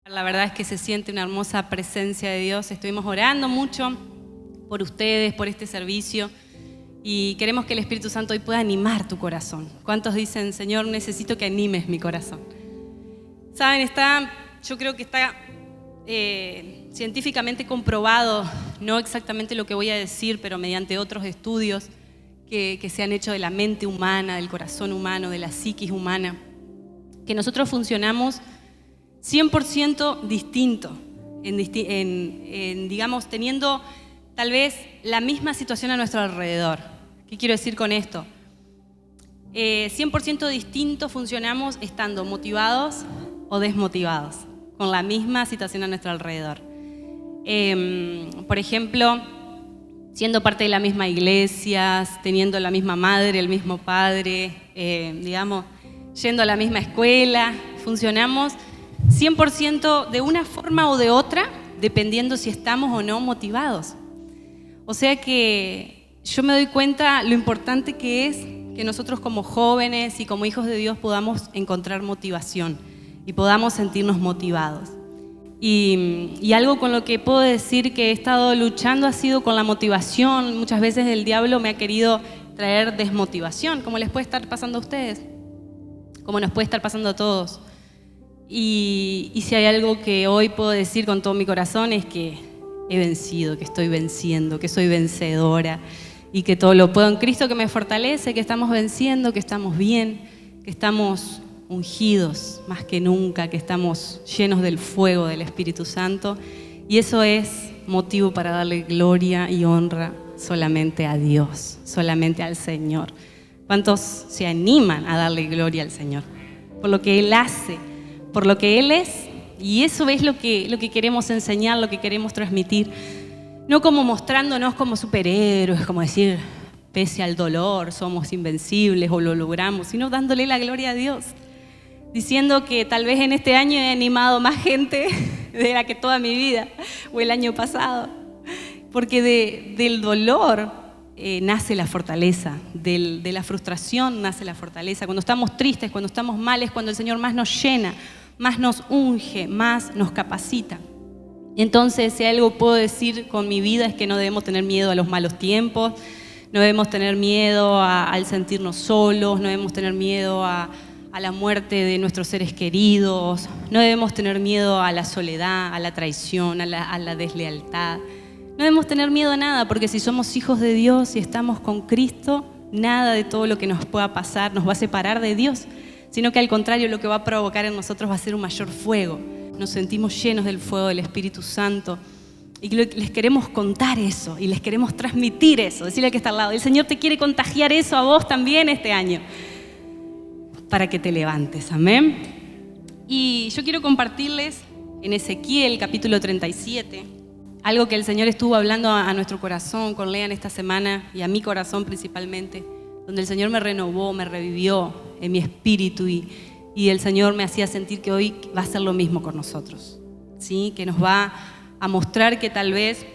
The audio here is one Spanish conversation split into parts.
La verdad es que se siente una hermosa presencia de Dios. Estuvimos orando mucho por ustedes, por este servicio, y queremos que el Espíritu Santo hoy pueda animar tu corazón. ¿Cuántos dicen, Señor, necesito que animes mi corazón? Saben, yo creo que está científicamente comprobado, no exactamente lo que voy a decir, pero mediante otros estudios que se han hecho de la mente humana, del corazón humano, de la psiquis humana, que nosotros funcionamos 100% distinto, digamos, teniendo tal vez la misma situación a nuestro alrededor. ¿Qué quiero decir con esto? 100% distinto funcionamos estando motivados o desmotivados, con la misma situación a nuestro alrededor. Por ejemplo, siendo parte de la misma iglesia, teniendo la misma madre, el mismo padre, digamos, yendo a la misma escuela, funcionamos 100% de una forma o de otra, dependiendo si estamos o no motivados. O sea que yo me doy cuenta lo importante que es que nosotros como jóvenes y como hijos de Dios podamos encontrar motivación y podamos sentirnos motivados. Y algo con lo que puedo decir que he estado luchando ha sido con la motivación. Muchas veces el diablo me ha querido traer desmotivación, como les puede estar pasando a ustedes, como nos puede estar pasando a todos. Y si hay algo que hoy puedo decir con todo mi corazón es que he vencido, que estoy venciendo, que soy vencedora y que todo lo puedo en Cristo que me fortalece, que estamos venciendo, que estamos bien, que estamos ungidos más que nunca, que estamos llenos del fuego del Espíritu Santo, y eso es motivo para darle gloria y honra solamente a Dios, solamente al Señor. ¿Cuántos se animan a darle gloria al Señor? Por lo que Él hace, por lo que Él es, y eso es lo que queremos enseñar, lo que queremos transmitir. No como mostrándonos como superhéroes, como decir, pese al dolor, somos invencibles o lo logramos, sino dándole la gloria a Dios. Diciendo que tal vez en este año he animado más gente de la que toda mi vida, o el año pasado. Porque del dolor nace la fortaleza, de la frustración nace la fortaleza. Cuando estamos tristes, cuando estamos mal, es cuando el Señor más nos llena, más nos unge, más nos capacita. Entonces, si algo puedo decir con mi vida es que no debemos tener miedo a los malos tiempos, no debemos tener miedo al sentirnos solos, no debemos tener miedo a la muerte de nuestros seres queridos, no debemos tener miedo a la soledad, a la traición, a la deslealtad. No debemos tener miedo a nada, porque si somos hijos de Dios y estamos con Cristo, nada de todo lo que nos pueda pasar nos va a separar de Dios, sino que al contrario, lo que va a provocar en nosotros va a ser un mayor fuego. Nos sentimos llenos del fuego del Espíritu Santo y les queremos contar eso y les queremos transmitir eso. Decirle al que está al lado, el Señor te quiere contagiar eso a vos también este año, para que te levantes, amén. Y yo quiero compartirles en Ezequiel capítulo 37, algo que el Señor estuvo hablando a nuestro corazón con Lean esta semana, y a mi corazón principalmente, donde el Señor me renovó, me revivió en mi espíritu, y el Señor me hacía sentir que hoy va a hacer lo mismo con nosotros, ¿sí? Que nos va a mostrar que tal vez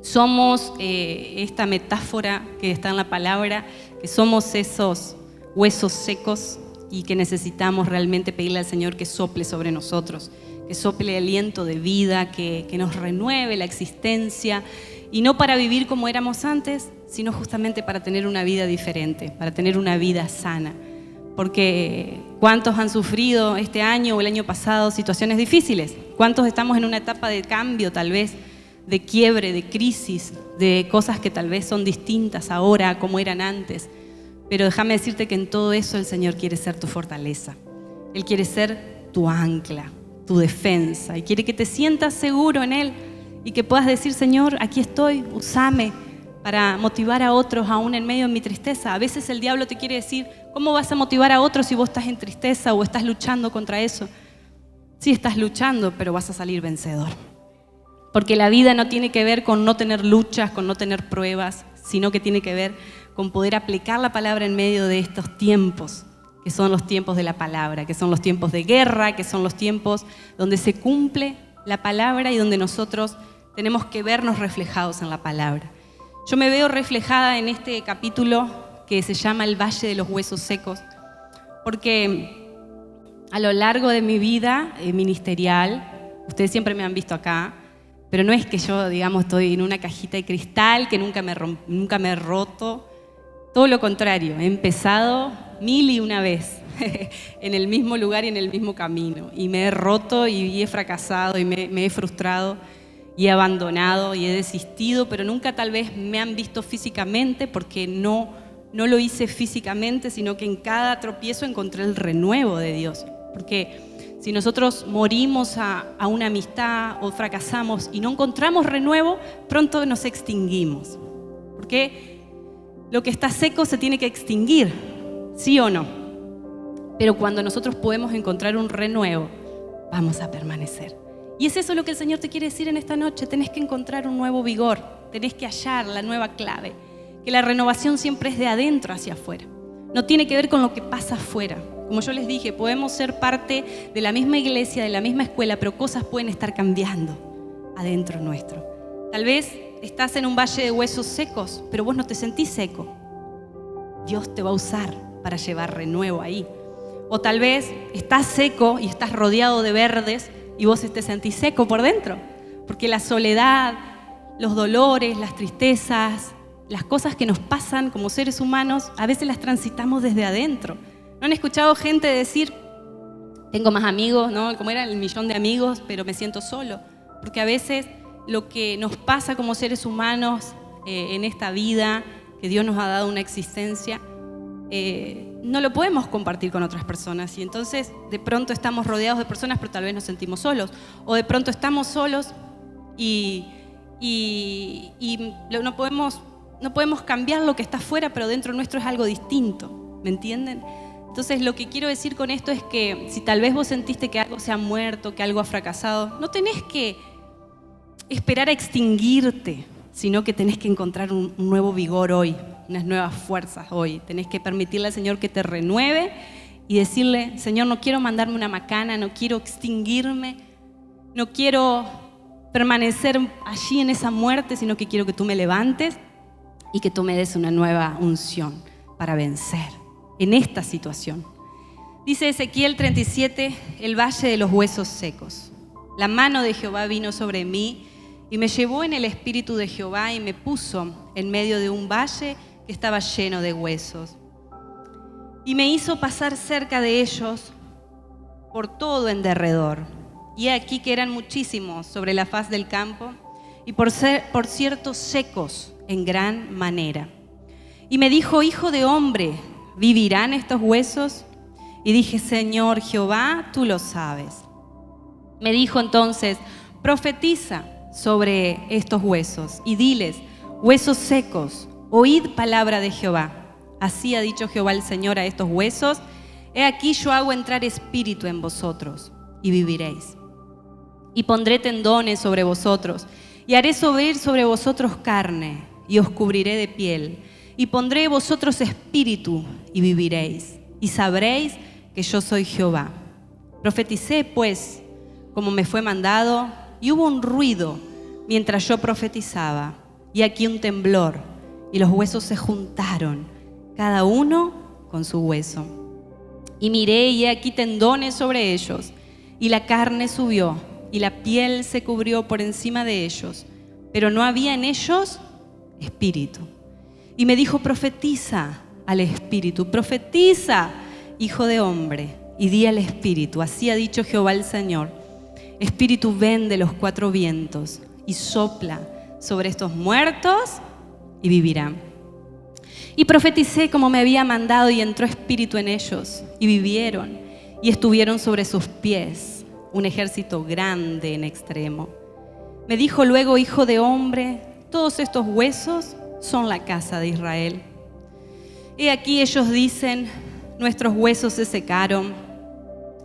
somos esta metáfora que está en la palabra, que somos esos huesos secos y que necesitamos realmente pedirle al Señor que sople sobre nosotros, que sople aliento de vida, que nos renueve la existencia, y no para vivir como éramos antes, sino justamente para tener una vida diferente, para tener una vida sana. Porque ¿cuántos han sufrido este año o el año pasado situaciones difíciles? ¿Cuántos estamos en una etapa de cambio tal vez, de quiebre, de crisis, de cosas que tal vez son distintas ahora a como eran antes? Pero déjame decirte que en todo eso el Señor quiere ser tu fortaleza. Él quiere ser tu ancla, tu defensa, y quiere que te sientas seguro en Él y que puedas decir, Señor, aquí estoy, úsame para motivar a otros aún en medio de mi tristeza. A veces el diablo te quiere decir, ¿cómo vas a motivar a otros si vos estás en tristeza o estás luchando contra eso? Sí, estás luchando, pero vas a salir vencedor. Porque la vida no tiene que ver con no tener luchas, con no tener pruebas, sino que tiene que ver con poder aplicar la palabra en medio de estos tiempos, que son los tiempos de la palabra, que son los tiempos de guerra, que son los tiempos donde se cumple la palabra y donde nosotros tenemos que vernos reflejados en la palabra. Yo me veo reflejada en este capítulo que se llama El Valle de los Huesos Secos, porque a lo largo de mi vida ministerial, ustedes siempre me han visto acá, pero no es que yo, digamos, estoy en una cajita de cristal que nunca me he roto. Todo lo contrario, he empezado 1001 vez en el mismo lugar y en el mismo camino. Y me he roto y he fracasado y me he frustrado y he abandonado y he desistido, pero nunca tal vez me han visto físicamente porque no lo hice físicamente, sino que en cada tropiezo encontré el renuevo de Dios. Porque si nosotros morimos a una amistad o fracasamos y no encontramos renuevo, pronto nos extinguimos. Porque lo que está seco se tiene que extinguir, ¿sí o no? Pero cuando nosotros podemos encontrar un renuevo, vamos a permanecer. Y es eso lo que el Señor te quiere decir en esta noche. Tenés que encontrar un nuevo vigor, tenés que hallar la nueva clave. Que la renovación siempre es de adentro hacia afuera. No tiene que ver con lo que pasa afuera. Como yo les dije, podemos ser parte de la misma iglesia, de la misma escuela, pero cosas pueden estar cambiando adentro nuestro. Tal vez estás en un valle de huesos secos, pero vos no te sentís seco. Dios te va a usar para llevar renuevo ahí. O tal vez estás seco y estás rodeado de verdes y vos te sentís seco por dentro. Porque la soledad, los dolores, las tristezas, las cosas que nos pasan como seres humanos, a veces las transitamos desde adentro. ¿No han escuchado gente decir, tengo más amigos, ¿no? Como era el millón de amigos, pero me siento solo? Porque a veces lo que nos pasa como seres humanos en esta vida, que Dios nos ha dado una existencia, no lo podemos compartir con otras personas. Y entonces de pronto estamos rodeados de personas, pero tal vez nos sentimos solos. O de pronto estamos solos y no podemos cambiar lo que está afuera, pero dentro nuestro es algo distinto. ¿Me entienden? Entonces lo que quiero decir con esto es que si tal vez vos sentiste que algo se ha muerto, que algo ha fracasado, no tenés que esperar a extinguirte, sino que tenés que encontrar un nuevo vigor hoy, unas nuevas fuerzas hoy. Tenés que permitirle al Señor que te renueve y decirle, Señor, no quiero mandarme una macana, no quiero extinguirme, no quiero permanecer allí en esa muerte, sino que quiero que tú me levantes y que tú me des una nueva unción para vencer en esta situación. Dice Ezequiel 37, el valle de los huesos secos. La mano de Jehová vino sobre mí y me llevó en el espíritu de Jehová y me puso en medio de un valle que estaba lleno de huesos. Y me hizo pasar cerca de ellos por todo en derredor. Y he aquí que eran muchísimos sobre la faz del campo y por cierto secos en gran manera. Y me dijo, hijo de hombre, ¿vivirán estos huesos? Y dije, Señor Jehová, tú lo sabes. Me dijo entonces, profetiza sobre estos huesos y diles, huesos secos, oíd palabra de Jehová. Así ha dicho Jehová el Señor a estos huesos, he aquí yo hago entrar espíritu en vosotros y viviréis. Y pondré tendones sobre vosotros y haré subir sobre vosotros carne y os cubriré de piel. Y pondré vosotros espíritu y viviréis, y sabréis que yo soy Jehová. Profeticé pues como me fue mandado, y hubo un ruido mientras yo profetizaba, y aquí un temblor, y los huesos se juntaron, cada uno con su hueso. Y miré, y he aquí tendones sobre ellos, y la carne subió, y la piel se cubrió por encima de ellos, pero no había en ellos espíritu. Y me dijo, profetiza al espíritu, profetiza, hijo de hombre, y di al espíritu, así ha dicho Jehová el Señor, espíritu, ven de los cuatro vientos y sopla sobre estos muertos y vivirán. Y profeticé como me había mandado y entró espíritu en ellos y vivieron y estuvieron sobre sus pies, un ejército grande en extremo. Me dijo luego, hijo de hombre, todos estos huesos son la casa de Israel. He aquí ellos dicen, nuestros huesos se secaron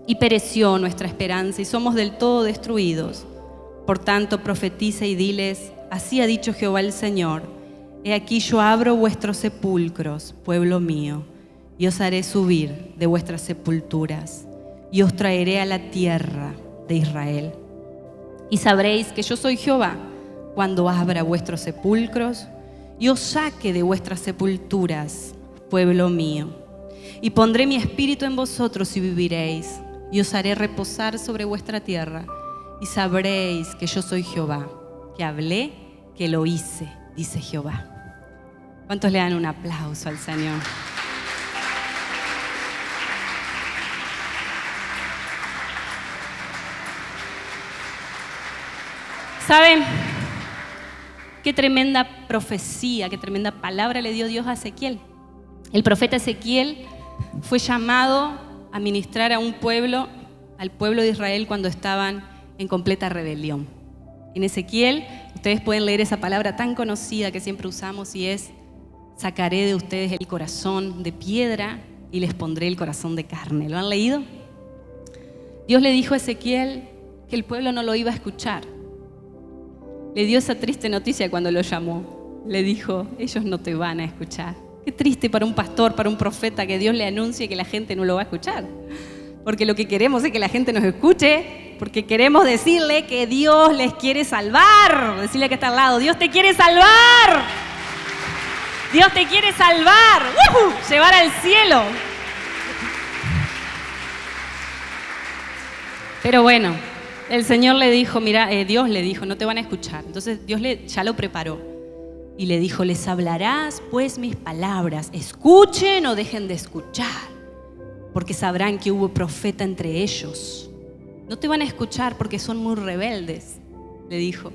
y pereció nuestra esperanza y somos del todo destruidos. Por tanto, profetiza y diles, así ha dicho Jehová el Señor, he aquí yo abro vuestros sepulcros, pueblo mío, y os haré subir de vuestras sepulturas y os traeré a la tierra de Israel. Y sabréis que yo soy Jehová cuando abra vuestros sepulcros y os saque de vuestras sepulturas, pueblo mío. Y pondré mi espíritu en vosotros y viviréis, y os haré reposar sobre vuestra tierra, y sabréis que yo soy Jehová, que hablé, que lo hice, dice Jehová. ¿Cuántos le dan un aplauso al Señor? ¿Saben qué tremenda profecía, qué tremenda palabra le dio Dios a Ezequiel? El profeta Ezequiel fue llamado a ministrar a un pueblo, al pueblo de Israel, cuando estaban en completa rebelión. En Ezequiel, ustedes pueden leer esa palabra tan conocida que siempre usamos, y es: sacaré de ustedes el corazón de piedra y les pondré el corazón de carne. ¿Lo han leído? Dios le dijo a Ezequiel que el pueblo no lo iba a escuchar. Le dio esa triste noticia cuando lo llamó. Le dijo: ellos no te van a escuchar. Qué triste para un pastor, para un profeta, que Dios le anuncie que la gente no lo va a escuchar. Porque lo que queremos es que la gente nos escuche, porque queremos decirle que Dios les quiere salvar. Decirle que está al lado: Dios te quiere salvar. Dios te quiere salvar. Llevar al cielo. Pero bueno, el Señor le dijo, Dios le dijo, no te van a escuchar. Entonces Dios ya lo preparó y le dijo: les hablarás pues mis palabras, escuchen o dejen de escuchar, porque sabrán que hubo profeta entre ellos. No te van a escuchar porque son muy rebeldes, le dijo,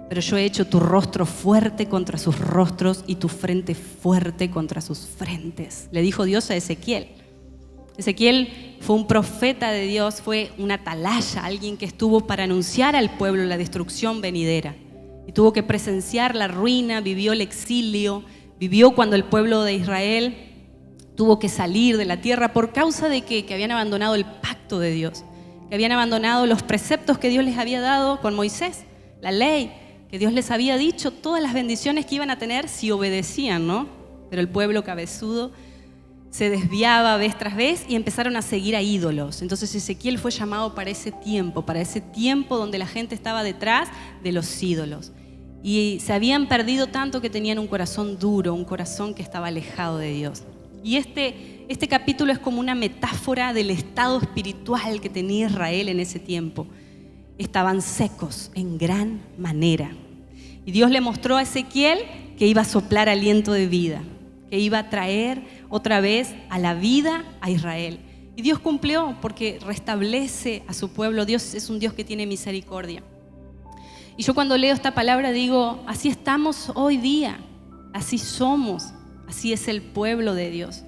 pero yo he hecho tu rostro fuerte contra sus rostros y tu frente fuerte contra sus frentes, le dijo Dios a Ezequiel. Ezequiel fue un profeta de Dios, fue un atalaya, alguien que estuvo para anunciar al pueblo la destrucción venidera. Y tuvo que presenciar la ruina, vivió el exilio, vivió cuando el pueblo de Israel tuvo que salir de la tierra por causa de que habían abandonado el pacto de Dios, que habían abandonado los preceptos que Dios les había dado con Moisés, la ley, que Dios les había dicho todas las bendiciones que iban a tener si obedecían, ¿no? Pero el pueblo cabezudo se desviaba vez tras vez y empezaron a seguir a ídolos. Entonces Ezequiel fue llamado para ese tiempo donde la gente estaba detrás de los ídolos. Y se habían perdido tanto que tenían un corazón duro, un corazón que estaba alejado de Dios. Y este capítulo es como una metáfora del estado espiritual que tenía Israel en ese tiempo. Estaban secos en gran manera. Y Dios le mostró a Ezequiel que iba a soplar aliento de vida, que iba a traer otra vez a la vida a Israel. Y Dios cumplió, porque restablece a su pueblo. Dios es un Dios que tiene misericordia. Y yo cuando leo esta palabra digo: así estamos hoy día, así somos, así es el pueblo de Dios.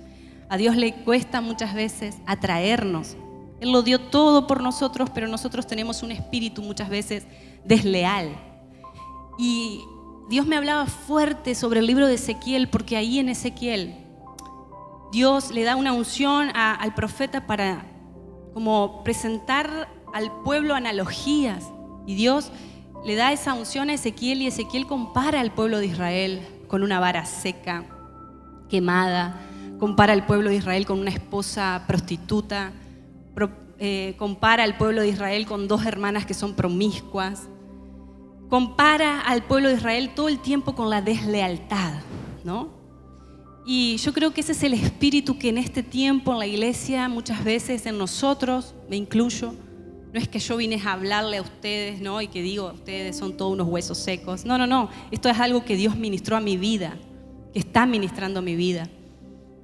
A Dios le cuesta muchas veces atraernos. Él lo dio todo por nosotros, pero nosotros tenemos un espíritu muchas veces desleal. Y Dios me hablaba fuerte sobre el libro de Ezequiel, porque ahí en Ezequiel Dios le da una unción al profeta para como presentar al pueblo analogías. Y Dios le da esa unción a Ezequiel, y Ezequiel compara al pueblo de Israel con una vara seca, quemada. Compara al pueblo de Israel con una esposa prostituta. Compara al pueblo de Israel con dos hermanas que son promiscuas. Compara al pueblo de Israel todo el tiempo con la deslealtad, ¿no? Y yo creo que ese es el espíritu que en este tiempo en la iglesia, muchas veces en nosotros, me incluyo, no es que yo vine a hablarle a ustedes, ¿no? Y que digo, ustedes son todos unos huesos secos. No. Esto es algo que Dios ministró a mi vida, que está ministrando a mi vida.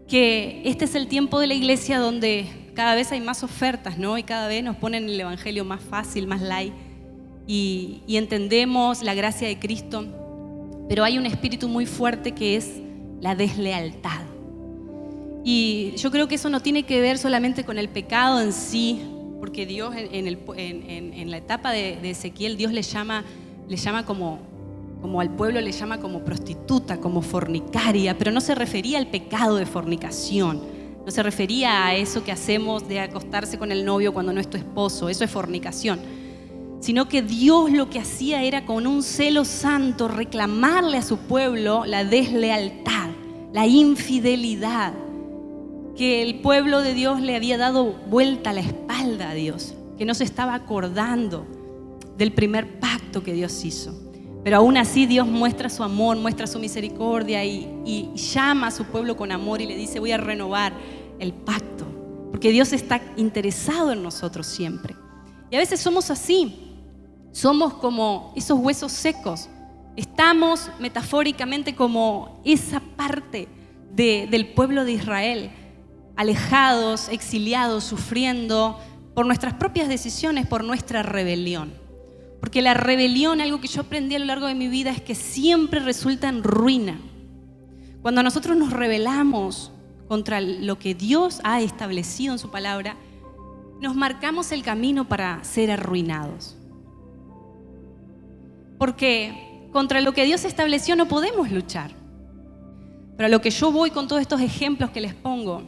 Que este es el tiempo de la iglesia donde cada vez hay más ofertas, ¿no? Y cada vez nos ponen el evangelio más fácil, más light. Y entendemos la gracia de Cristo. Pero hay un espíritu muy fuerte que es la deslealtad. Y yo creo que eso no tiene que ver solamente con el pecado en sí, porque Dios en la etapa de Ezequiel, Dios le llama como al pueblo le llama como prostituta, como fornicaria, pero no se refería al pecado de fornicación, no se refería a eso que hacemos de acostarse con el novio cuando no es tu esposo, eso es fornicación, sino que Dios lo que hacía era con un celo santo reclamarle a su pueblo la deslealtad, la infidelidad, que el pueblo de Dios le había dado vuelta a la espalda a Dios, que no se estaba acordando del primer pacto que Dios hizo. Pero aún así Dios muestra su amor, muestra su misericordia y llama a su pueblo con amor y le dice: voy a renovar el pacto, porque Dios está interesado en nosotros siempre. Y a veces somos así, somos como esos huesos secos. Estamos metafóricamente como esa parte del pueblo de Israel, alejados, exiliados, sufriendo por nuestras propias decisiones, por nuestra rebelión. Porque la rebelión, algo que yo aprendí a lo largo de mi vida, es que siempre resulta en ruina. Cuando nosotros nos rebelamos contra lo que Dios ha establecido en su palabra, nos marcamos el camino para ser arruinados. Porque contra lo que Dios estableció no podemos luchar. Pero a lo que yo voy con todos estos ejemplos que les pongo,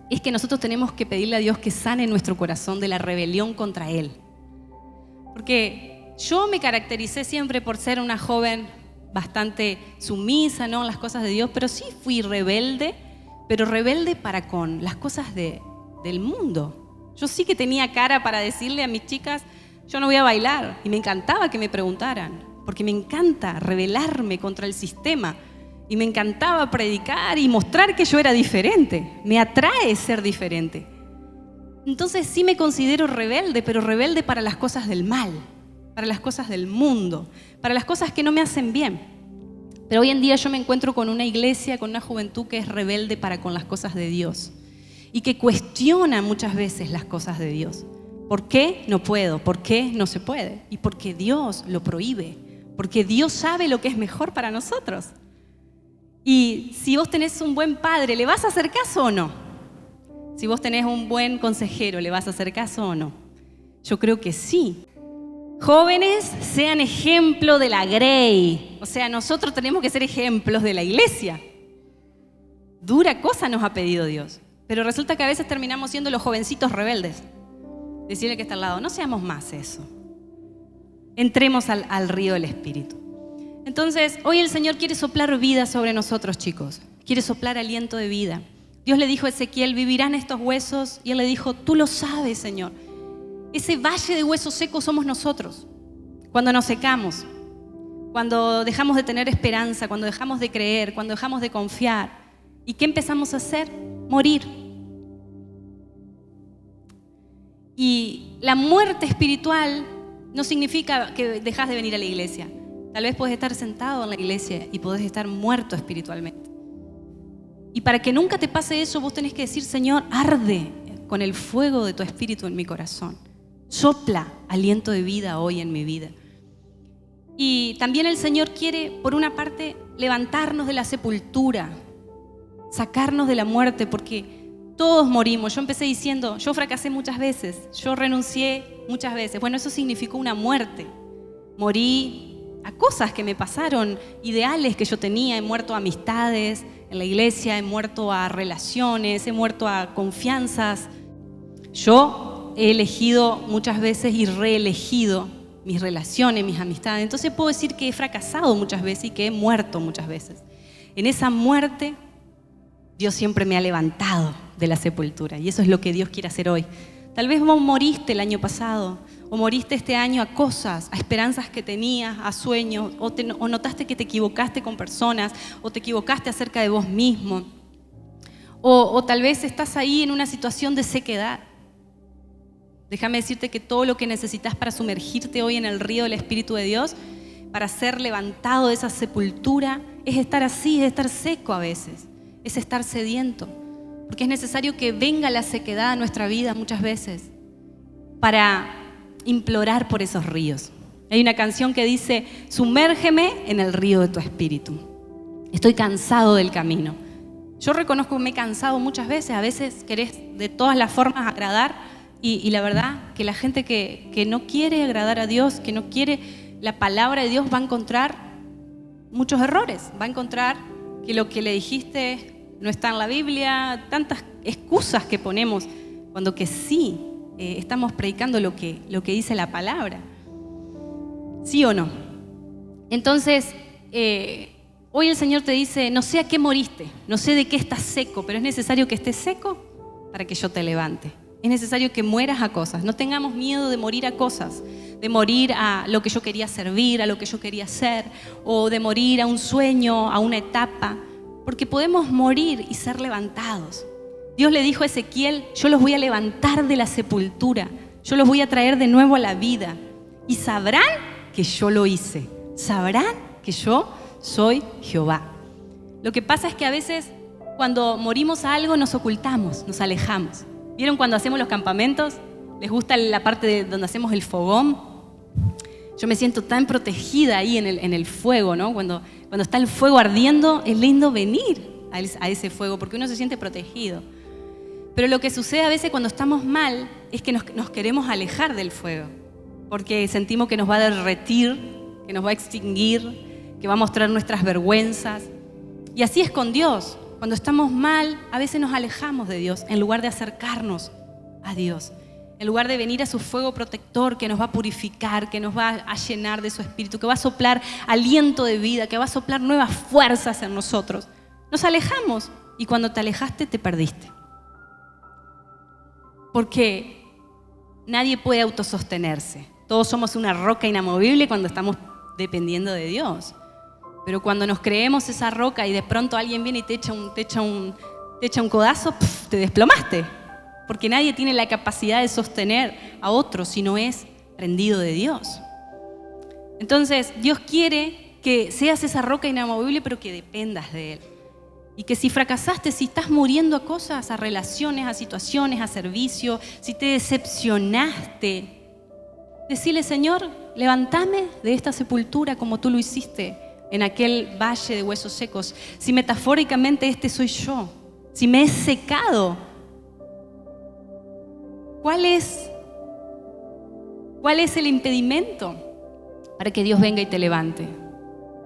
es que nosotros tenemos que pedirle a Dios que sane nuestro corazón de la rebelión contra Él. Porque yo me caractericé siempre por ser una joven bastante sumisa, ¿no?, en las cosas de Dios, pero sí fui rebelde, pero rebelde para con las cosas del mundo. Yo sí que tenía cara para decirle a mis chicas, yo no voy a bailar, y me encantaba que me preguntaran, porque me encanta rebelarme contra el sistema, y me encantaba predicar y mostrar que yo era diferente. Me atrae ser diferente. Entonces sí me considero rebelde, pero rebelde para las cosas del mal, para las cosas del mundo, para las cosas que no me hacen bien. Pero hoy en día yo me encuentro con una iglesia, con una juventud que es rebelde para con las cosas de Dios y que cuestiona muchas veces las cosas de Dios. ¿Por qué no puedo? ¿Por qué no se puede? Y porque Dios lo prohíbe, porque Dios sabe lo que es mejor para nosotros. Y si vos tenés un buen padre, ¿le vas a hacer caso o no? Si vos tenés un buen consejero, ¿le vas a hacer caso o no? Yo creo que sí. Jóvenes, sean ejemplo de la Grey. O sea, nosotros tenemos que ser ejemplos de la iglesia. Dura cosa nos ha pedido Dios. Pero resulta que a veces terminamos siendo los jovencitos rebeldes. Decirle que está al lado, no seamos más eso. Entremos al río del Espíritu. Entonces, hoy el Señor quiere soplar vida sobre nosotros, chicos. Quiere soplar aliento de vida. Dios le dijo a Ezequiel, vivirán estos huesos. Y él le dijo, tú lo sabes, Señor. Ese valle de huesos secos somos nosotros. Cuando nos secamos, cuando dejamos de tener esperanza, cuando dejamos de creer, cuando dejamos de confiar. ¿Y qué empezamos a hacer? Morir. Y la muerte espiritual no significa que dejas de venir a la iglesia. Tal vez puedes estar sentado en la iglesia y podés estar muerto espiritualmente. Y para que nunca te pase eso, vos tenés que decir, Señor, arde con el fuego de tu espíritu en mi corazón. Sopla aliento de vida hoy en mi vida. Y también el Señor quiere, por una parte, levantarnos de la sepultura, sacarnos de la muerte, porque todos morimos. Yo empecé diciendo, yo fracasé muchas veces, yo renuncié muchas veces. Bueno, eso significó una muerte. Morí a cosas que me pasaron, ideales que yo tenía, he muerto a amistades en la iglesia, he muerto a relaciones, he muerto a confianzas. Yo he elegido muchas veces y reelegido mis relaciones, mis amistades. Entonces puedo decir que he fracasado muchas veces y que he muerto muchas veces. En esa muerte, Dios siempre me ha levantado de la sepultura y eso es lo que Dios quiere hacer hoy. Tal vez vos moriste el año pasado o moriste este año a cosas, a esperanzas que tenías, a sueños, o notaste que te equivocaste con personas o te equivocaste acerca de vos mismo. O tal vez estás ahí en una situación de sequedad. Déjame decirte que todo lo que necesitas para sumergirte hoy en el río del Espíritu de Dios, para ser levantado de esa sepultura, es estar así, es estar seco a veces, es estar sediento. Porque es necesario que venga la sequedad a nuestra vida muchas veces para implorar por esos ríos. Hay una canción que dice, sumérgeme en el río de tu espíritu. Estoy cansado del camino. Yo reconozco que me he cansado muchas veces, a veces querés de todas las formas agradar y la verdad que la gente que no quiere agradar a Dios, que no quiere la palabra de Dios va a encontrar muchos errores, va a encontrar que lo que le dijiste no está en la Biblia, tantas excusas que ponemos cuando que sí estamos predicando lo que dice la palabra. ¿Sí o no? Entonces, hoy el Señor te dice, no sé a qué moriste, no sé de qué estás seco, pero es necesario que estés seco para que yo te levante. Es necesario que mueras a cosas. No tengamos miedo de morir a cosas, de morir a lo que yo quería servir, a lo que yo quería hacer, o de morir a un sueño, a una etapa, porque podemos morir y ser levantados. Dios le dijo a Ezequiel, yo los voy a levantar de la sepultura, yo los voy a traer de nuevo a la vida y sabrán que yo lo hice, sabrán que yo soy Jehová. Lo que pasa es que a veces cuando morimos a algo nos ocultamos, nos alejamos. ¿Vieron cuando hacemos los campamentos? ¿Les gusta la parte donde hacemos el fogón? Yo me siento tan protegida ahí en el fuego, ¿no? Cuando está el fuego ardiendo, es lindo venir a ese fuego porque uno se siente protegido. Pero lo que sucede a veces cuando estamos mal es que nos queremos alejar del fuego porque sentimos que nos va a derretir, que nos va a extinguir, que va a mostrar nuestras vergüenzas. Y así es con Dios. Cuando estamos mal, a veces nos alejamos de Dios en lugar de acercarnos a Dios. En lugar de venir a su fuego protector que nos va a purificar, que nos va a llenar de su espíritu, que va a soplar aliento de vida, que va a soplar nuevas fuerzas en nosotros. Nos alejamos y cuando te alejaste te perdiste. Porque nadie puede autosostenerse. Todos somos una roca inamovible cuando estamos dependiendo de Dios. Pero cuando nos creemos esa roca y de pronto alguien viene y te echa un codazo, te desplomaste. Porque nadie tiene la capacidad de sostener a otro si no es rendido de Dios. Entonces, Dios quiere que seas esa roca inamovible, pero que dependas de Él. Y que si fracasaste, si estás muriendo a cosas, a relaciones, a situaciones, a servicio, si te decepcionaste, decirle, Señor, levántame de esta sepultura como tú lo hiciste en aquel valle de huesos secos. Si metafóricamente este soy yo, si me he secado, ¿cuál es el impedimento para que Dios venga y te levante?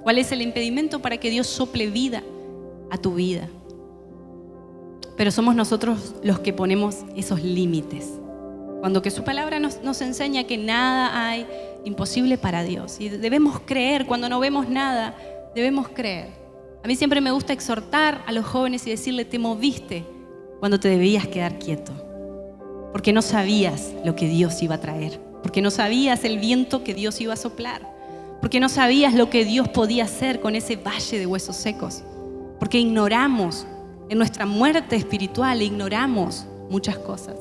¿Cuál es el impedimento para que Dios sople vida a tu vida? Pero somos nosotros los que ponemos esos límites. Cuando que su palabra nos enseña que nada hay imposible para Dios. Y debemos creer, cuando no vemos nada, debemos creer. A mí siempre me gusta exhortar a los jóvenes y decirle, te moviste cuando te debías quedar quieto. Porque no sabías lo que Dios iba a traer. Porque no sabías el viento que Dios iba a soplar. Porque no sabías lo que Dios podía hacer con ese valle de huesos secos. Porque ignoramos, en nuestra muerte espiritual, ignoramos muchas cosas.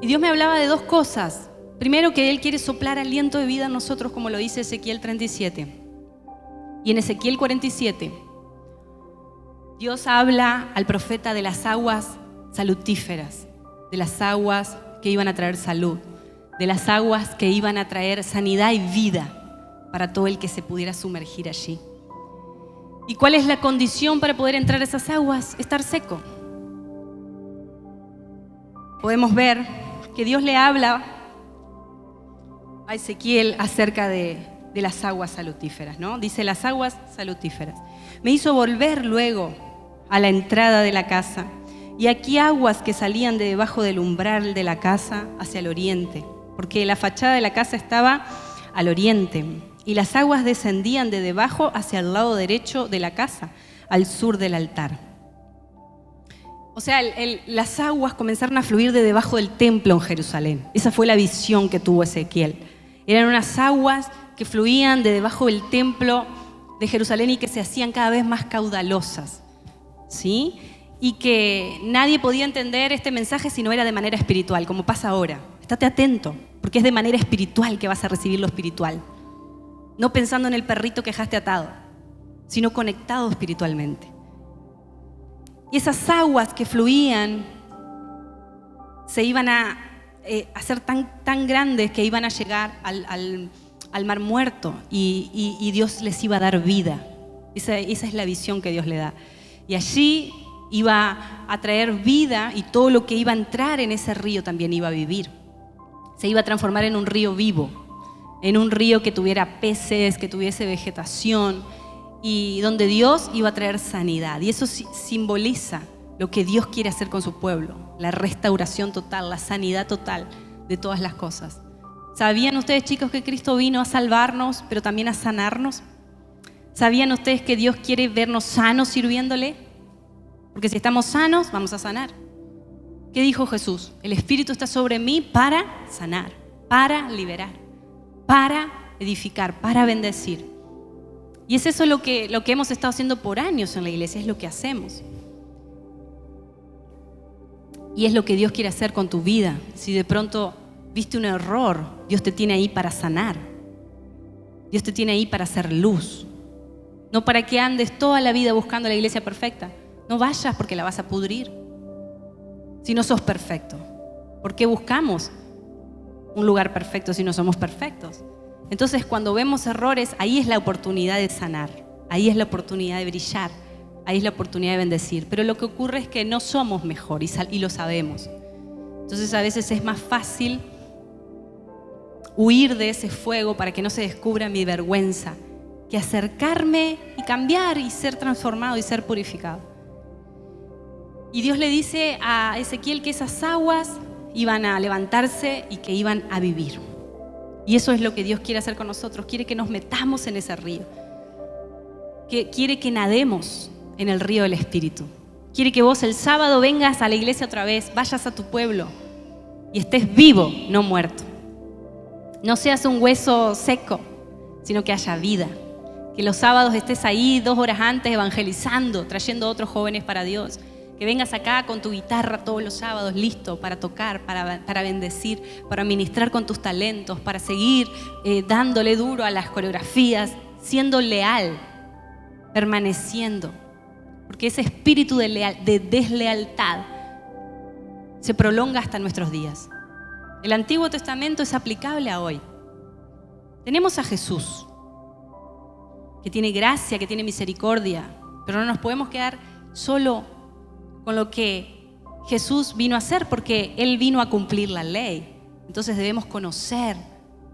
Y Dios me hablaba de dos cosas. Primero, que Él quiere soplar aliento de vida en nosotros, como lo dice Ezequiel 37. Y en Ezequiel 47, Dios habla al profeta de las aguas salutíferas, de las aguas que iban a traer salud, de las aguas que iban a traer sanidad y vida para todo el que se pudiera sumergir allí. ¿Y cuál es la condición para poder entrar a esas aguas? Estar seco. Podemos ver que Dios le habla a Ezequiel acerca de las aguas salutíferas, ¿no? Dice, las aguas salutíferas. Me hizo volver luego a la entrada de la casa, y aquí aguas que salían de debajo del umbral de la casa hacia el oriente, porque la fachada de la casa estaba al oriente, y las aguas descendían de debajo hacia el lado derecho de la casa, al sur del altar. O sea, las aguas comenzaron a fluir de debajo del templo en Jerusalén. Esa fue la visión que tuvo Ezequiel. Eran unas aguas que fluían de debajo del templo de Jerusalén y que se hacían cada vez más caudalosas, ¿sí? Y que nadie podía entender este mensaje si no era de manera espiritual, como pasa ahora. Estate atento, porque es de manera espiritual que vas a recibir lo espiritual. No pensando en el perrito que dejaste atado, sino conectado espiritualmente. Y esas aguas que fluían se iban a hacer tan grandes que iban a llegar al mar muerto y Dios les iba a dar vida. Esa es la visión que Dios le da. Y allí iba a traer vida y todo lo que iba a entrar en ese río también iba a vivir. Se iba a transformar en un río vivo, en un río que tuviera peces, que tuviese vegetación y donde Dios iba a traer sanidad. Y eso simboliza lo que Dios quiere hacer con su pueblo, la restauración total, la sanidad total de todas las cosas. ¿Sabían ustedes, chicos, que Cristo vino a salvarnos, pero también a sanarnos? ¿Sabían ustedes que Dios quiere vernos sanos sirviéndole? Porque si estamos sanos, vamos a sanar. ¿Qué dijo Jesús? El Espíritu está sobre mí para sanar, para liberar, para edificar, para bendecir. Y es eso lo que hemos estado haciendo por años en la iglesia, es lo que hacemos. Y es lo que Dios quiere hacer con tu vida. Si de pronto viste un error, Dios te tiene ahí para sanar. Dios te tiene ahí para hacer luz. No para que andes toda la vida buscando la iglesia perfecta. No vayas porque la vas a pudrir. Si no sos perfecto. ¿Por qué buscamos un lugar perfecto si no somos perfectos? Entonces, cuando vemos errores, ahí es la oportunidad de sanar. Ahí es la oportunidad de brillar. Ahí es la oportunidad de bendecir. Pero lo que ocurre es que no somos mejor y lo sabemos. Entonces, a veces es más fácil huir de ese fuego para que no se descubra mi vergüenza que acercarme y cambiar y ser transformado y ser purificado. Y Dios le dice a Ezequiel que esas aguas iban a levantarse y que iban a vivir. Y eso es lo que Dios quiere hacer con nosotros. Quiere que nos metamos en ese río. Quiere que nademos en el río del Espíritu. Quiere que vos el sábado vengas a la iglesia otra vez, vayas a tu pueblo y estés vivo, no muerto. No seas un hueso seco, sino que haya vida. Que los sábados estés ahí 2 horas antes evangelizando, trayendo a otros jóvenes para Dios. Que vengas acá con tu guitarra todos los sábados, listo para tocar, para bendecir, para ministrar con tus talentos, para seguir dándole duro a las coreografías, siendo leal, permaneciendo. Porque ese espíritu de deslealtad se prolonga hasta nuestros días. El Antiguo Testamento es aplicable a hoy. Tenemos a Jesús, que tiene gracia, que tiene misericordia, pero no nos podemos quedar solo con lo que Jesús vino a hacer, porque Él vino a cumplir la ley. Entonces debemos conocer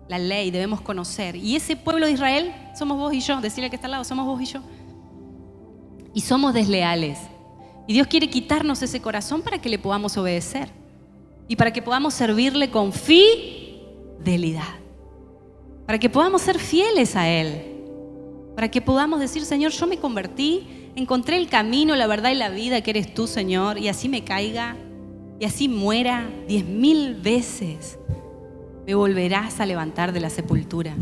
la ley, debemos conocer. Y ese pueblo de Israel somos vos y yo. Decirle que está al lado, somos vos y yo. Y somos desleales. Y Dios quiere quitarnos ese corazón para que le podamos obedecer. Y para que podamos servirle con fidelidad. Para que podamos ser fieles a Él. Para que podamos decir, Señor, yo me convertí, encontré el camino, la verdad y la vida que eres tú, Señor, y así me caiga, y así muera 10.000 veces, me volverás a levantar de la sepultura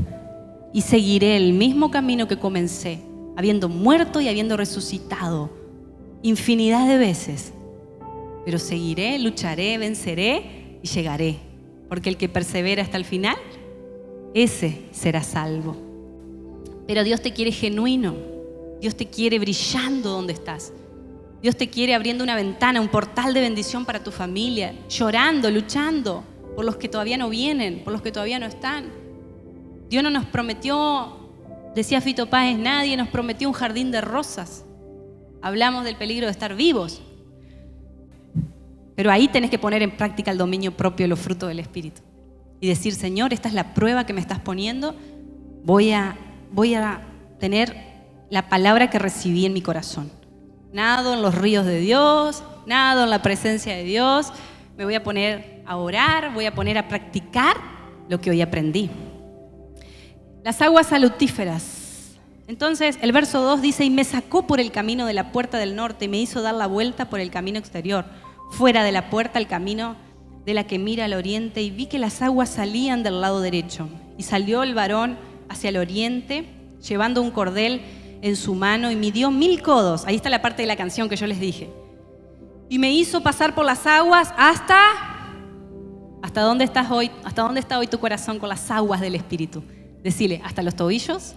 y seguiré el mismo camino que comencé, habiendo muerto y habiendo resucitado infinidad de veces, pero seguiré, lucharé, venceré y llegaré, porque el que persevera hasta el final, ese será salvo. Pero Dios te quiere genuino. Dios te quiere brillando donde estás. Dios te quiere abriendo una ventana, un portal de bendición para tu familia, llorando, luchando por los que todavía no vienen, por los que todavía no están. Dios no nos prometió, decía Fito Páez, nadie nos prometió un jardín de rosas. Hablamos del peligro de estar vivos. Pero ahí tenés que poner en práctica el dominio propio de los frutos del Espíritu. Y decir, Señor, esta es la prueba que me estás poniendo. Voy a tener la palabra que recibí en mi corazón. Nado en los ríos de Dios, nado en la presencia de Dios. Me voy a poner a orar, voy a poner a practicar lo que hoy aprendí. Las aguas salutíferas. Entonces el verso 2 dice, y me sacó por el camino de la puerta del norte y me hizo dar la vuelta por el camino exterior, fuera de la puerta al camino de la que mira al oriente, y vi que las aguas salían del lado derecho. Y salió el varón hacia el oriente, llevando un cordel en su mano, y midió 1000 codos. Ahí está la parte de la canción que yo les dije. Y me hizo pasar por las aguas ¿hasta dónde estás hoy? ¿Hasta dónde está hoy tu corazón con las aguas del Espíritu? Decile, ¿hasta los tobillos?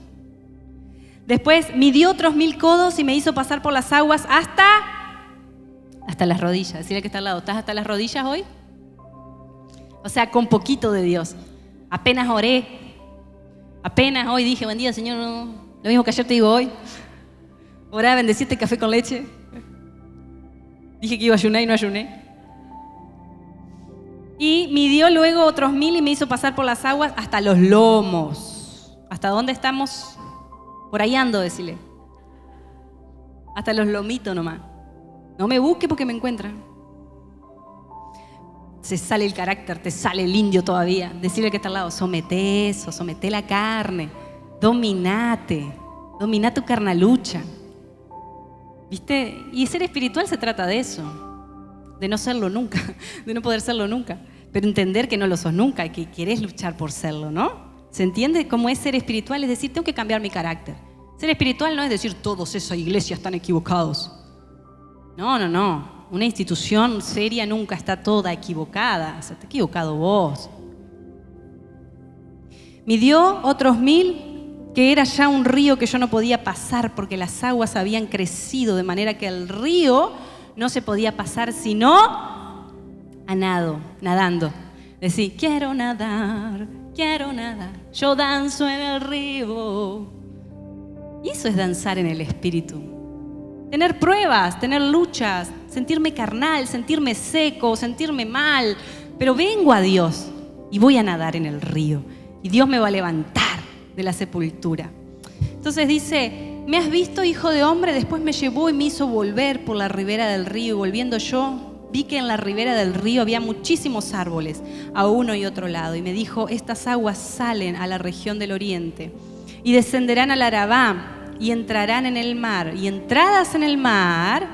Después midió otros 1000 codos y me hizo pasar por las aguas hasta las rodillas. Decile que está al lado, ¿estás hasta las rodillas hoy? O sea, con poquito de Dios. Apenas oré, apenas hoy dije, buen día, Señor, no. Lo mismo que ayer te digo hoy. Orá, bendeciste café con leche. Dije que iba a ayunar y no ayuné. Y midió luego otros 1000 y me hizo pasar por las aguas hasta los lomos. ¿Hasta dónde estamos? Por ahí ando, decile. Hasta los lomitos nomás. No me busque porque me encuentra. Se sale el carácter, te sale el indio todavía. Decirle que está al lado, somete eso, somete la carne. Dominate, domina tu carnalucha. ¿Viste? Y ser espiritual se trata de eso, de no serlo nunca, de no poder serlo nunca, pero entender que no lo sos nunca y que querés luchar por serlo, ¿no? ¿Se entiende cómo es ser espiritual? Es decir, tengo que cambiar mi carácter. Ser espiritual no es decir todos esa iglesia están equivocados. No. una institución seria nunca está toda equivocada, o sea, te has equivocado vos. Midió otros 1000, que era ya un río que yo no podía pasar porque las aguas habían crecido, de manera que el río no se podía pasar sino a nadando. Decir, quiero nadar, yo danzo en el río. Y eso es danzar en el Espíritu. Tener pruebas, tener luchas, sentirme carnal, sentirme seco, sentirme mal, pero vengo a Dios y voy a nadar en el río. Y Dios me va a levantar de la sepultura. Entonces dice, ¿me has visto, hijo de hombre? Después me llevó y me hizo volver por la ribera del río. Y volviendo yo, vi que en la ribera del río había muchísimos árboles, a uno y otro lado. Y me dijo, estas aguas salen a la región del oriente y descenderán al Arabá y entrarán en el mar. Y entradas en el mar,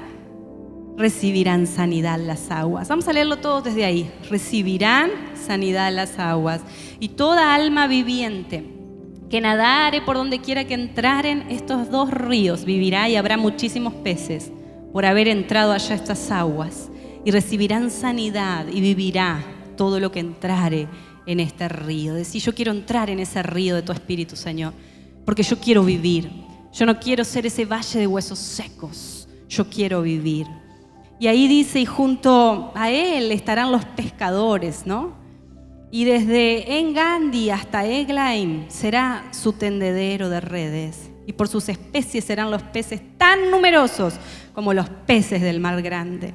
recibirán sanidad las aguas. Vamos a leerlo todos desde ahí. Recibirán sanidad las aguas. Y toda alma viviente que nadare por donde quiera que entraren estos dos ríos vivirá, y habrá muchísimos peces por haber entrado allá estas aguas. Y recibirán sanidad y vivirá todo lo que entrare en este río. Decir, yo quiero entrar en ese río de tu Espíritu, Señor, porque yo quiero vivir. Yo no quiero ser ese valle de huesos secos. Yo quiero vivir. Y ahí dice, y junto a él estarán los pescadores, ¿no? Y desde En-Gandi hasta Eglaim será su tendedero de redes. Y por sus especies serán los peces tan numerosos como los peces del mar grande.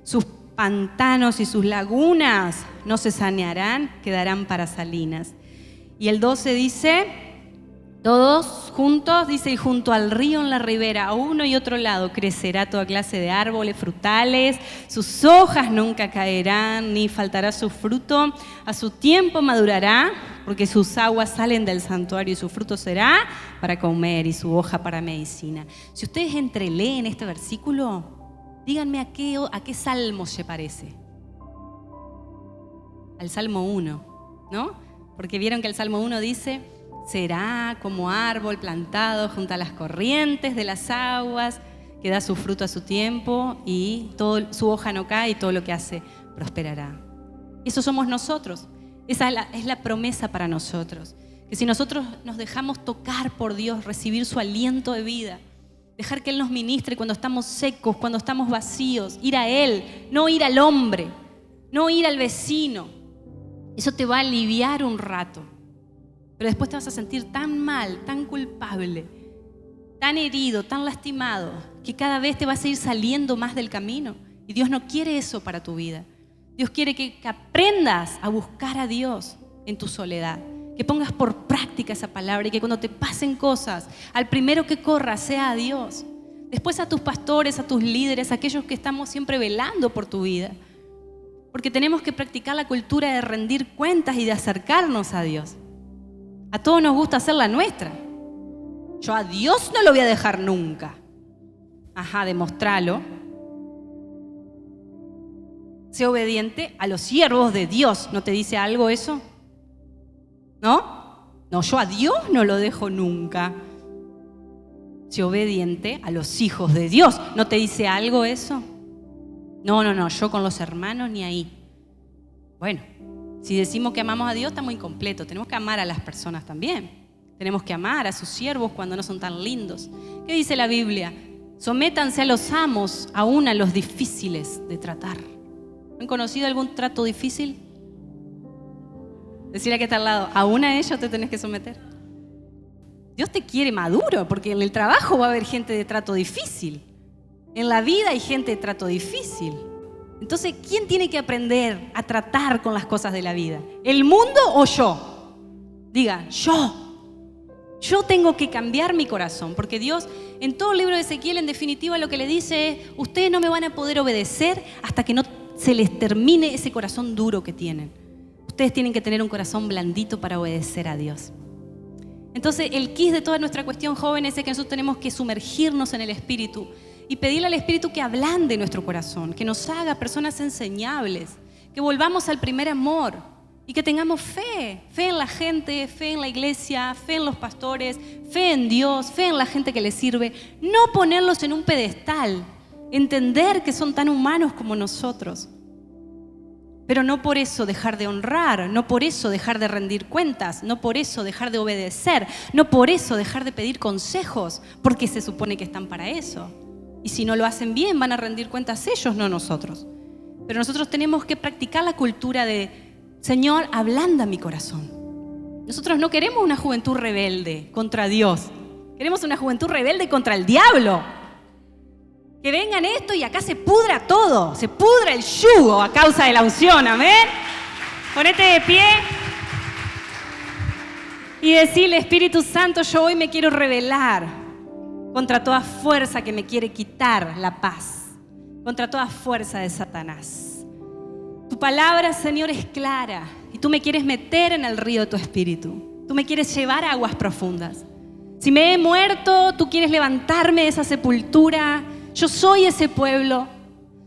Sus pantanos y sus lagunas no se sanearán, quedarán para salinas. Y el 12 dice, todos juntos, dice, y junto al río en la ribera, a uno y otro lado, crecerá toda clase de árboles frutales, sus hojas nunca caerán, ni faltará su fruto, a su tiempo madurará, porque sus aguas salen del santuario y su fruto será para comer y su hoja para medicina. Si ustedes entreleen este versículo, díganme a qué salmo se parece. Al Salmo 1, ¿no? Porque vieron que el Salmo 1 dice, será como árbol plantado junto a las corrientes de las aguas, que da su fruto a su tiempo y su hoja no cae y todo lo que hace prosperará. Eso somos nosotros. Esa es la promesa para nosotros. Que si nosotros nos dejamos tocar por Dios, recibir su aliento de vida, dejar que Él nos ministre cuando estamos secos, cuando estamos vacíos, ir a Él, no ir al hombre, no ir al vecino. Eso te va a aliviar un rato. Pero después te vas a sentir tan mal, tan culpable, tan herido, tan lastimado, que cada vez te vas a ir saliendo más del camino. Y Dios no quiere eso para tu vida. Dios quiere que aprendas a buscar a Dios en tu soledad, que pongas por práctica esa palabra y que cuando te pasen cosas, al primero que corra sea a Dios. Después a tus pastores, a tus líderes, a aquellos que estamos siempre velando por tu vida. Porque tenemos que practicar la cultura de rendir cuentas y de acercarnos a Dios. A todos nos gusta hacer la nuestra. Yo a Dios no lo voy a dejar nunca. Ajá, demostralo. Sé obediente a los siervos de Dios. ¿No te dice algo eso? ¿No? No, yo a Dios no lo dejo nunca. Sé obediente a los hijos de Dios. ¿No te dice algo eso? No, yo con los hermanos ni ahí. Bueno, si decimos que amamos a Dios, estamos incompletos. Tenemos que amar a las personas también. Tenemos que amar a sus siervos cuando no son tan lindos. ¿Qué dice la Biblia? Sométanse a los amos, aún a los difíciles de tratar. ¿Han conocido algún trato difícil? Decirle a que está al lado, aún a ellos te tenés que someter. Dios te quiere maduro, porque en el trabajo va a haber gente de trato difícil. En la vida hay gente de trato difícil. Entonces, ¿quién tiene que aprender a tratar con las cosas de la vida? ¿El mundo o yo? Diga, yo. Yo tengo que cambiar mi corazón, porque Dios, en todo el libro de Ezequiel, en definitiva, lo que le dice es, ustedes no me van a poder obedecer hasta que no se les termine ese corazón duro que tienen. Ustedes tienen que tener un corazón blandito para obedecer a Dios. Entonces, el quid de toda nuestra cuestión, jóvenes, es que nosotros tenemos que sumergirnos en el Espíritu y pedirle al Espíritu que ablande nuestro corazón, que nos haga personas enseñables, que volvamos al primer amor y que tengamos fe en la gente, fe en la iglesia, fe en los pastores, fe en Dios, fe en la gente que les sirve. No ponerlos en un pedestal, entender que son tan humanos como nosotros. Pero no por eso dejar de honrar, no por eso dejar de rendir cuentas, no por eso dejar de obedecer, no por eso dejar de pedir consejos, porque se supone que están para eso. Y si no lo hacen bien, van a rendir cuentas ellos, no nosotros. Pero nosotros tenemos que practicar la cultura de, Señor, ablanda mi corazón. Nosotros no queremos una juventud rebelde contra Dios. Queremos una juventud rebelde contra el diablo. Que vengan esto y acá se pudra todo, se pudra el yugo a causa de la unción, amén. Ponete de pie y decirle, Espíritu Santo, yo hoy me quiero rebelar contra toda fuerza que me quiere quitar la paz, contra toda fuerza de Satanás. Tu palabra, Señor, es clara y tú me quieres meter en el río de tu Espíritu. Tú me quieres llevar a aguas profundas. Si me he muerto, tú quieres levantarme de esa sepultura. Yo soy ese pueblo,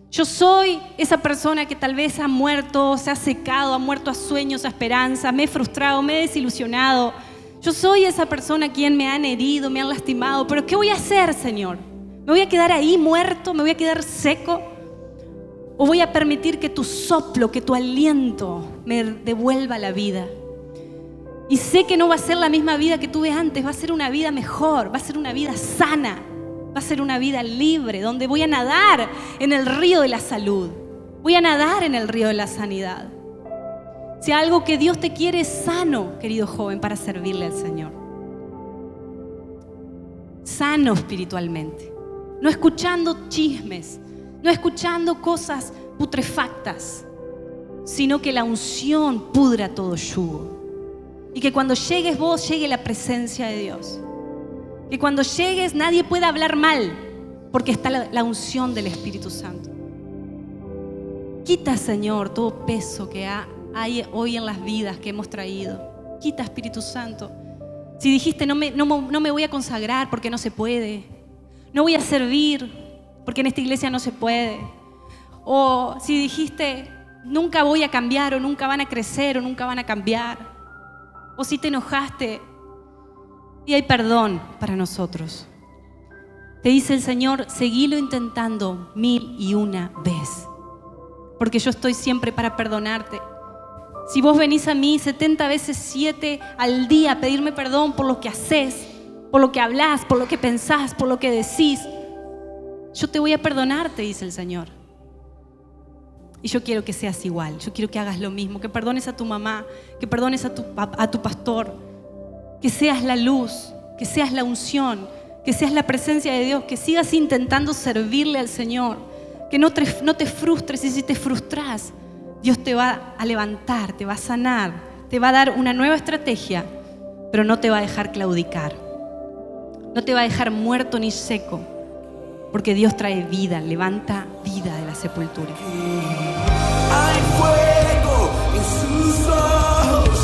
yo soy esa persona que tal vez ha muerto, se ha secado, ha muerto a sueños, a esperanzas, me he frustrado, me he desilusionado. Yo soy esa persona a quien me han herido, me han lastimado, pero ¿qué voy a hacer, Señor? ¿Me voy a quedar ahí muerto? ¿Me voy a quedar seco? ¿O voy a permitir que tu soplo, que tu aliento me devuelva la vida? Y sé que no va a ser la misma vida que tuve antes, va a ser una vida mejor, va a ser una vida sana. Va a ser una vida libre, donde voy a nadar en el río de la salud. Voy a nadar en el río de la sanidad. Si algo que Dios te quiere es sano, querido joven, para servirle al Señor. Sano espiritualmente. No escuchando chismes, no escuchando cosas putrefactas, sino que la unción pudra todo yugo. Y que cuando llegues vos, llegue la presencia de Dios. Que cuando llegues nadie pueda hablar mal, porque está la unción del Espíritu Santo. Quita, Señor, todo peso que hay hoy en las vidas que hemos traído. Quita, Espíritu Santo. Si dijiste no me voy a consagrar porque no se puede, no voy a servir porque en esta iglesia no se puede, o si dijiste nunca voy a cambiar, o nunca van a crecer, o nunca van a cambiar, o si te enojaste, y hay perdón para nosotros. Te dice el Señor, seguilo intentando 1001 veces, porque yo estoy siempre para perdonarte. Si vos venís a mí 70 veces 7 al día a pedirme perdón por lo que haces, por lo que hablás, por lo que pensás, por lo que decís, yo te voy a perdonar, te dice el Señor. Y yo quiero que seas igual, yo quiero que hagas lo mismo, que perdones a tu mamá, que perdones a tu pastor, que seas la luz, que seas la unción, que seas la presencia de Dios, que sigas intentando servirle al Señor, que no te frustres, y si te frustras, Dios te va a levantar, te va a sanar, te va a dar una nueva estrategia, pero no te va a dejar claudicar, no te va a dejar muerto ni seco, porque Dios trae vida, levanta vida de la sepultura. Hay fuego en sus ojos.